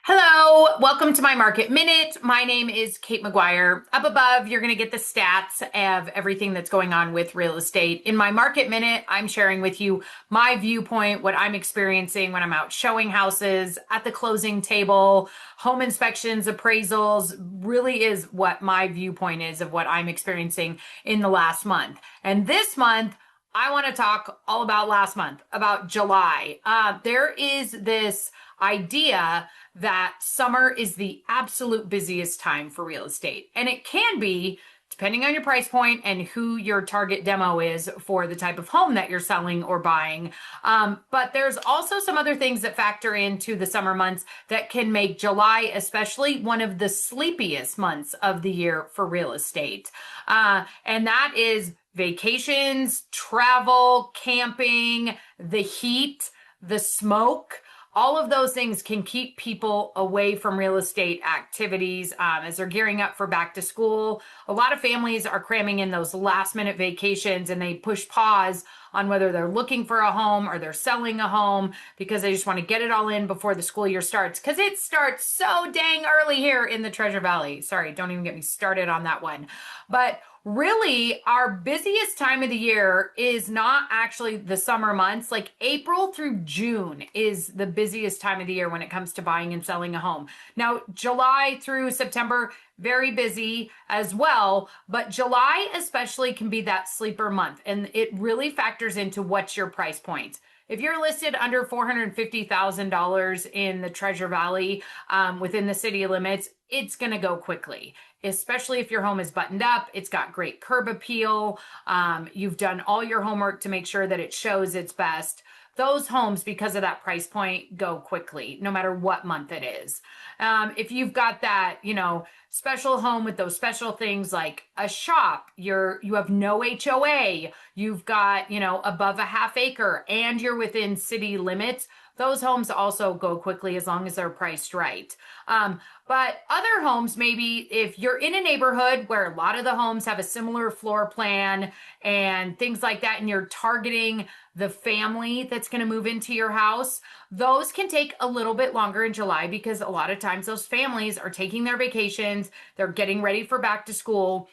Hello, welcome to my Market Minute. My name is Kate McGuire. Up above, you're going to get the stats of everything that's going on with real estate. In my Market Minute, I'm sharing with you my viewpoint, what I'm experiencing when I'm out showing houses, at the closing table, home inspections, appraisals, really is what my viewpoint is of what I'm experiencing in the last month. And this month, I want to talk all about last month, about July. There is this idea that summer is the absolute busiest time for real estate. And it can be, depending on your price point and who your target demo is for the type of home that you're selling or buying. But there's also some other things that factor into the summer months that can make July especially one of the sleepiest months of the year for real estate. And that is vacations, travel, camping, the heat, the smoke. All of those things can keep people away from real estate activities as they're gearing up for back to school. A lot of families are cramming in those last minute vacations and they push pause on whether they're looking for a home or they're selling a home because they just want to get it all in before the school year starts, because it starts so dang early here in the Treasure Valley. Sorry, don't even get me started on that one. But really, our busiest time of the year is not actually the summer months. Like April through June is the busiest time of the year when it comes to buying and selling a home. Now, July through September, very busy as well, but July especially can be that sleeper month, and it really factors into what's your price point. If you're listed under $450,000 in the Treasure Valley within the city limits, it's going to go quickly, especially if your home is buttoned up. It's got great curb appeal. You've done all your homework to make sure that it shows its best. Those homes, because of that price point, go quickly, no matter what month it is. If you've got that, special home with those special things like a shop, you have no HOA, you've got, above a half acre, and you're within city limits, those homes also go quickly as long as they're priced right. But other homes, maybe if you're in a neighborhood where a lot of the homes have a similar floor plan and things like that, and you're targeting the family that's going to move into your house, those can take a little bit longer in July because a lot of times those families are taking their vacations, they're getting ready for back to school,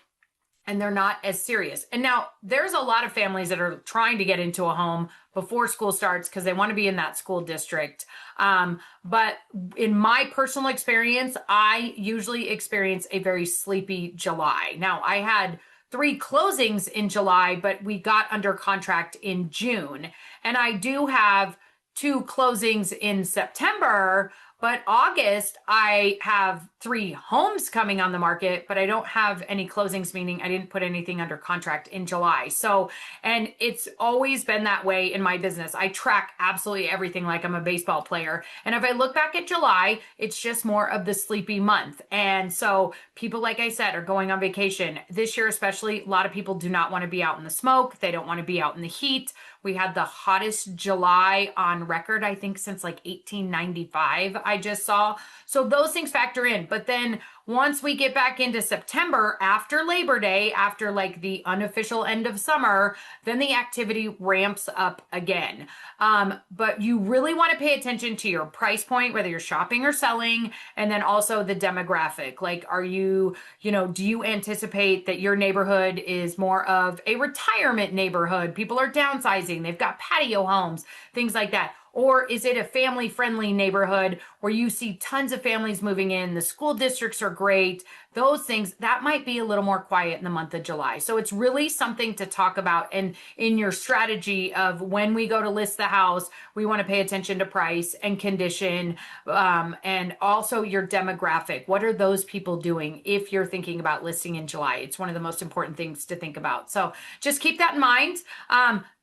and they're not as serious. And now there's a lot of families that are trying to get into a home before school starts because they want to be in that school district. But in my personal experience, I usually experience a very sleepy July. Now, I had 3 closings in July, but we got under contract in June. And I do have 2 closings in September, but August, I have 3 homes coming on the market, but I don't have any closings, meaning I didn't put anything under contract in July. So, and it's always been that way in my business. I track absolutely everything like I'm a baseball player. And if I look back at July, it's just more of the sleepy month. And so people, like I said, are going on vacation. This year especially, a lot of people do not want to be out in the smoke. They don't want to be out in the heat. We had the hottest July on record, I think, since like 1895, I just saw. So those things factor in. But then once we get back into September, after Labor Day, after like the unofficial end of summer, then the activity ramps up again. But you really want to pay attention to your price point, whether you're shopping or selling, and then also the demographic. Like, are you, do you anticipate that your neighborhood is more of a retirement neighborhood? People are downsizing, they've got patio homes, things like that. Or is it a family-friendly neighborhood where you see tons of families moving in, the school districts are great, those things, that might be a little more quiet in the month of July. So it's really something to talk about. And in your strategy of when we go to list the house, we want to pay attention to price and condition, and also your demographic. What are those people doing if you're thinking about listing in July? It's one of the most important things to think about. So just keep that in mind.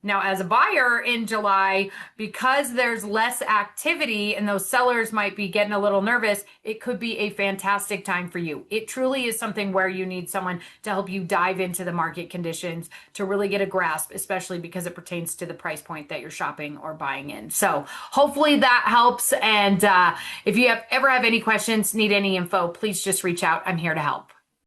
Now, as a buyer in July, because there's less activity and those sellers might be getting a little nervous, it could be a fantastic time for you. It truly is something where you need someone to help you dive into the market conditions to really get a grasp, especially because it pertains to the price point that you're shopping or buying in. So hopefully that helps. And if you ever have any questions, need any info, please just reach out. I'm here to help.